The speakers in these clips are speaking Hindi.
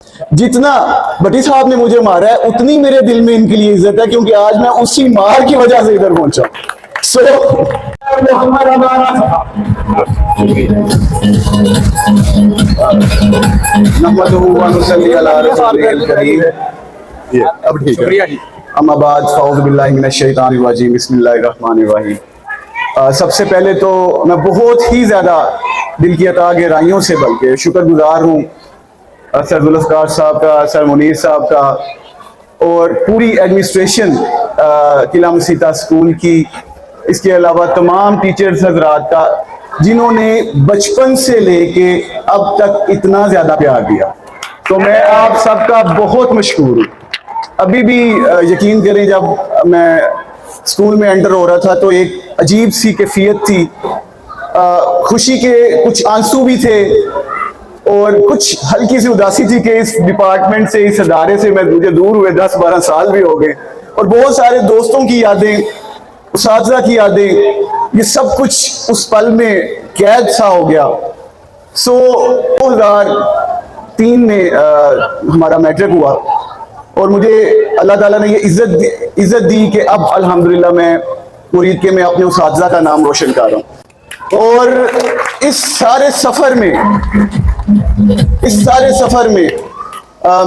जितना भट्टी साहब ने मुझे मारा है उतनी मेरे दिल में इनके लिए इज्जत है, क्योंकि आज मैं उसी मार की वजह से इधर पहुंचा। हमारा मारा था अब ठीक है। अम्माबाद फ़ौज़ुबिल्लाहिमिनश्शैतानिर्रजीम बिस्मिल्लाहिर्रहमानिर्रहीम। सबसे पहले तो मैं बहुत ही ज़्यादा दिल की अता गहराइयों से बल्कि शुक्रगुजार हूँ सर जुल्फ़कार साहब का, सर मुनीर साहब का और पूरी एडमिनिस्ट्रेशन किला मसीता स्कूल की, इसके अलावा तमाम टीचर्स हजरात का, जिन्होंने बचपन से लेके अब तक इतना ज़्यादा प्यार दिया। तो मैं आप सबका बहुत मशकूर हूँ। अभी भी यकीन करें, जब मैं स्कूल में एंटर हो रहा था तो एक अजीब सी कैफियत थी, खुशी के कुछ आंसू भी थे और कुछ हल्की सी उदासी थी कि इस डिपार्टमेंट से, इस अदारे से मुझे दूर हुए 10-12 साल भी हो गए, और बहुत सारे दोस्तों की यादें, उस्ताज़ा की यादें, ये सब कुछ उस पल में कैद सा हो गया। 2003 में हमारा मैट्रिक हुआ और मुझे अल्लाह ताला ने ये इज्जत दी कि अब अल्हम्दुलिल्लाह मैं मुरीद के में अपने उस्ताज़ा का नाम रोशन कर रहा हूँ। और इस सारे सफ़र में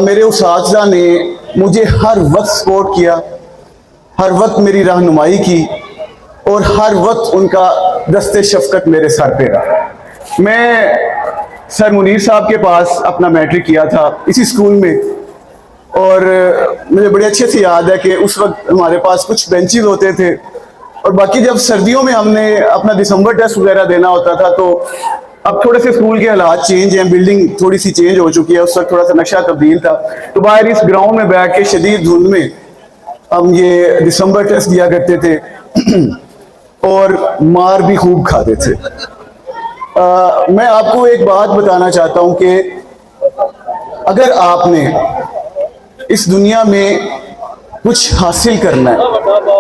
मेरे उस्ताज़ा ने मुझे हर वक्त सपोर्ट किया, हर वक्त मेरी रहनुमाई की और हर वक्त उनका दस्ते शफ़क़त मेरे सर पे रहा। मैं सर मुनीर साहब के पास अपना मैट्रिक किया था इसी स्कूल में, और मुझे बड़े अच्छे से याद है कि उस वक्त हमारे पास कुछ बेंचेस होते थे और बाकी जब सर्दियों में हमने अपना दिसंबर टेस्ट वगैरह देना होता था, तो अब थोड़े से स्कूल के हालात चेंज हैं, बिल्डिंग थोड़ी सी चेंज हो चुकी है, उस वक्त थोड़ा सा नक्शा तब्दील था। तो बाहर इस ग्राउंड में बैठ के शदीद धुंध में हम ये दिसंबर टेस्ट दिया करते थे और मार भी खूब खाते थे। मैं आपको एक बात बताना चाहता हूं कि अगर आपने इस दुनिया में कुछ हासिल करना है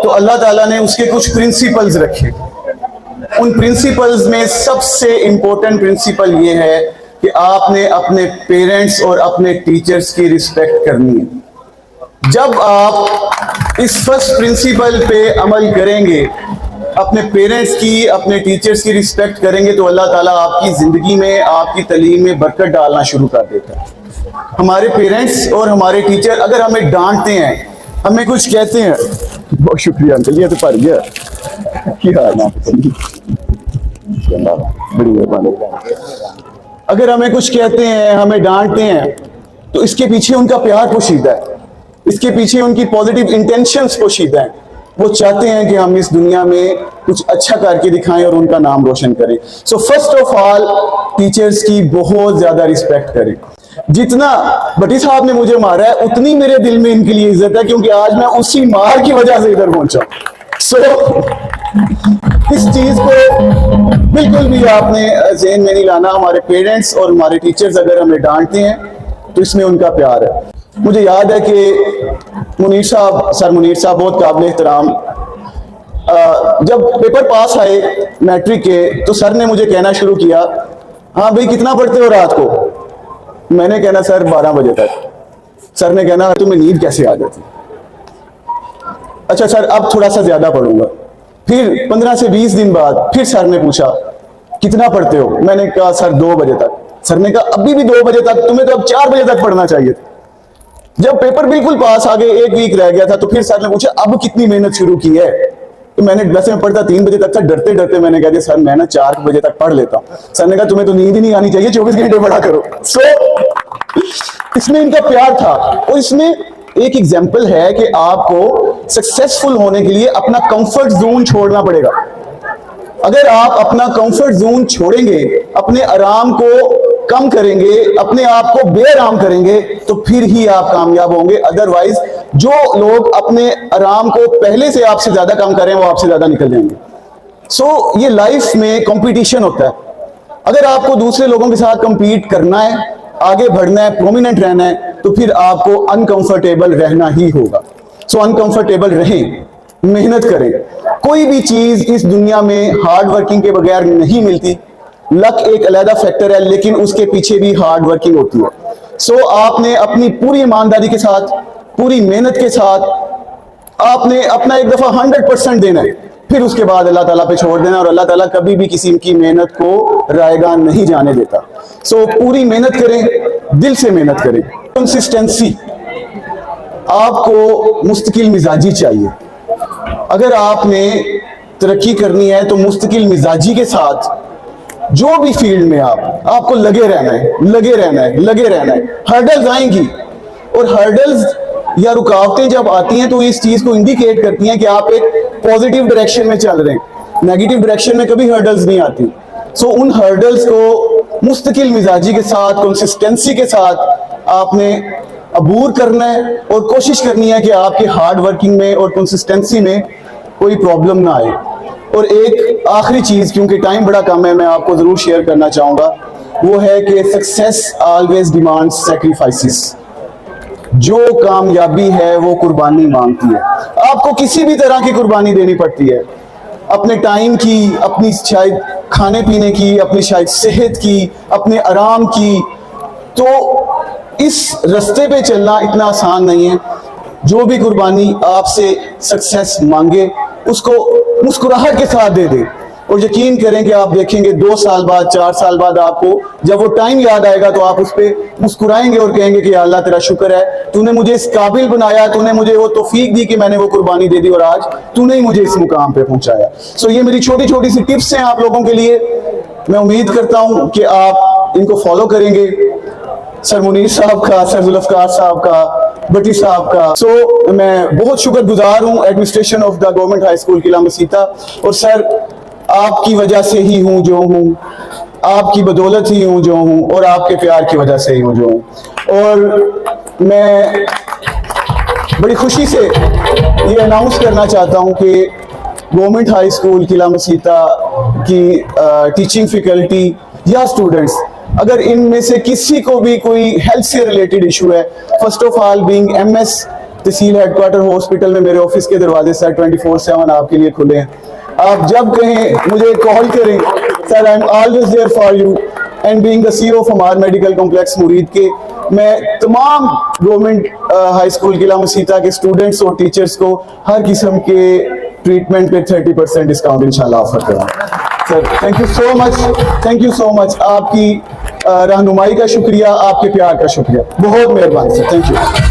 तो अल्लाह ताला ने उसके कुछ प्रिंसिपल्स रखे। उन प्रिंसिपल्स में सबसे इंपॉर्टेंट प्रिंसिपल ये है कि आपने अपने पेरेंट्स और अपने टीचर्स की रिस्पेक्ट करनी है। जब आप इस फर्स्ट प्रिंसिपल पे अमल करेंगे, अपने पेरेंट्स की, अपने टीचर्स की रिस्पेक्ट करेंगे, तो अल्लाह ताला आपकी ज़िंदगी में, आपकी तालीम में बरकत डालना शुरू कर देता है। हमारे पेरेंट्स और हमारे टीचर अगर हमें डांटते हैं, हमें कुछ कहते हैं, बहुत शुक्रिया अंकल, ये तो पढ़ गया बड़ी मेहरबानी। अगर हमें कुछ कहते हैं, हमें डांटते हैं, तो इसके पीछे उनका प्यार पोशीदा है, इसके पीछे उनकी पॉजिटिव इंटेंशंस पोशीदा है। वो चाहते हैं कि हम इस दुनिया में कुछ अच्छा करके दिखाएं और उनका नाम रोशन करें। So first of all teachers की बहुत ज्यादा रिस्पेक्ट करें। जितना भट्टी साहब ने मुझे मारा है उतनी मेरे दिल में इनके लिए इज्जत है, क्योंकि आज मैं उसी मार की वजह से इधर पहुंचा। इस चीज को बिल्कुल भी आपने ज़हन में नहीं लाना। हमारे पेरेंट्स और हमारे टीचर्स अगर हमें डांटते हैं तो इसमें उनका प्यार है। मुझे याद है कि सर मुनीर साहब बहुत काबिल एहतराम, जब पेपर पास आए मैट्रिक के तो सर ने मुझे कहना शुरू किया, हाँ भाई कितना पढ़ते हो रात को? मैंने कहना सर 12 बजे तक। सर ने कहना तुम्हें नींद कैसे आ जाती? अच्छा सर अब थोड़ा सा ज्यादा पढ़ूंगा। फिर 15 से 20 दिन बाद फिर सर ने पूछा कितना पढ़ते हो? मैंने कहा सर 2 बजे तक। सर ने कहा अभी भी 2 बजे तक? तुम्हें तो अब 4 बजे तक पढ़ना चाहिए था। जब पेपर बिल्कुल पास आ गए, 1 वीक रह गया था, तो फिर सर ने पूछा अब कितनी मेहनत शुरू की है? तो मैंने, वैसे मैं पढ़ता 3 बजे तक था, डरते डरते मैंने कहा सर मैं ना 4 बजे तक पढ़ लेता हूँ। सर ने कहा तुम्हें तो नींद ही नहीं आनी चाहिए, 24 घंटे पढ़ा करो। इसमें इनका प्यार था। और इसमें एक एग्जाम्पल है कि आपको सक्सेसफुल होने के लिए अपना कंफर्ट जोन छोड़ना पड़ेगा। अगर आप अपना कंफर्ट जोन छोड़ेंगे, अपने आराम को कम करेंगे, अपने आप को बेआराम करेंगे, तो फिर ही आप कामयाब होंगे। अदरवाइज जो लोग अपने आराम को पहले से आपसे ज्यादा कम करें वो आपसे ज्यादा निकल जाएंगे। सो ये लाइफ में कंपटीशन होता है। अगर आपको दूसरे लोगों के साथ कंपीट करना है, आगे बढ़ना है, प्रोमिनेंट रहना है, तो फिर आपको अनकंफर्टेबल रहना ही होगा। सो अनकंफर्टेबल रहें, मेहनत करें। कोई भी चीज इस दुनिया में हार्ड वर्किंग के बगैर नहीं मिलती। लक एक अलग फैक्टर है, लेकिन उसके पीछे भी हार्ड वर्किंग होती है। सो आपने अपनी पूरी ईमानदारी के साथ, पूरी मेहनत के साथ आपने अपना एक दफा 100% देना है, फिर उसके बाद अल्लाह ताला पे छोड़ देना, और अल्लाह ताला कभी भी किसी की मेहनत को रायगा नहीं जाने देता। सो पूरी मेहनत करें, दिल से मेहनत करें। कंसिस्टेंसी, आपको मुस्तकिल मिजाजी चाहिए। अगर आपने तरक्की करनी है तो मुस्तकिल मिजाजी के साथ जो भी फील्ड में आपको लगे रहना है, लगे रहना है, लगे रहना है। हर्डल्स आएंगी, और हर्डल्स या रुकावटें जब आती हैं तो इस चीज को इंडिकेट करती हैं कि आप एक पॉजिटिव डायरेक्शन में चल रहे हैं। नेगेटिव डायरेक्शन में कभी हर्डल्स नहीं आती। सो उन हर्डल्स को मुस्तकिल मिजाजी के साथ, कंसिस्टेंसी के साथ आपने अबूर करना है, और कोशिश करनी है कि आपके हार्ड वर्किंग में और कंसिस्टेंसी में कोई प्रॉब्लम ना आए। और एक आखिरी चीज, क्योंकि टाइम बड़ा कम है, मैं आपको जरूर शेयर करना चाहूंगा, वो है कि सक्सेस ऑलवेज डिमांड्स सैक्रिफाइसेस। जो कामयाबी है वो कुर्बानी मांगती है। आपको किसी भी तरह की कुर्बानी देनी पड़ती है, अपने टाइम की, अपनी शायद खाने पीने की, अपनी शायद सेहत की, अपने आराम की। तो इस रास्ते पे चलना इतना आसान नहीं है। जो भी कुर्बानी आपसे सक्सेस मांगे, उसको मुस्कुराहट के साथ दे दे, और यकीन करें कि आप देखेंगे 2 साल बाद, 4 साल बाद आपको जब वो टाइम याद आएगा तो आप उस पर मुस्कुराएंगे और कहेंगे कि अल्लाह तेरा शुक्र है, तूने मुझे इस काबिल बनाया, तूने मुझे वो तौफीक दी कि मैंने वो कुर्बानी दे दी, और आज तूने ही मुझे इस मुकाम पे पहुंचाया। सो ये मेरी छोटी छोटी सी टिप्स हैं आप लोगों के लिए। मैं उम्मीद करता हूं कि आप इनको फॉलो करेंगे। सर मुनीर साहब का, सर जुल्फकार साहब का, भट्टी साहब का। सो मैं बहुत शुक्रगुजार हूँ administration of the government high school किला मसीता, और सर आपकी वजह से ही हूँ जो हूँ, आपकी बदौलत ही हूँ जो हूँ, और आपके प्यार की वजह से ही हूँ जो हूँ। और मैं बड़ी खुशी से ये अनाउंस करना चाहता हूँ कि गवर्नमेंट हाई स्कूल किला मसीता की टीचिंग फैकल्टी या स्टूडेंट्स, अगर इनमें से किसी को भी कोई हेल्थ से रिलेटेड इशू है, first of all being MS tehsil headquarter hospital में मेरे ऑफिस के दरवाजे सर 24/7 आपके लिए खुले हैं। आप जब कहें मुझे कॉल करें, sir I am always there for you. And being the CEO of हमार मेडिकल कॉम्प्लेक्स मुरीद के, मैं तमाम गवर्नमेंट हाई स्कूल किला मसीता के स्टूडेंट्स और टीचर्स को हर किस्म के ट्रीटमेंट पे 30% डिस्काउंट इंशाल्लाह ऑफर करूँगा। Sir thank you so much, thank you so much. आपकी रहनुमाई का शुक्रिया, आपके प्यार का शुक्रिया, बहुत मेहरबानी सर, थैंक यू।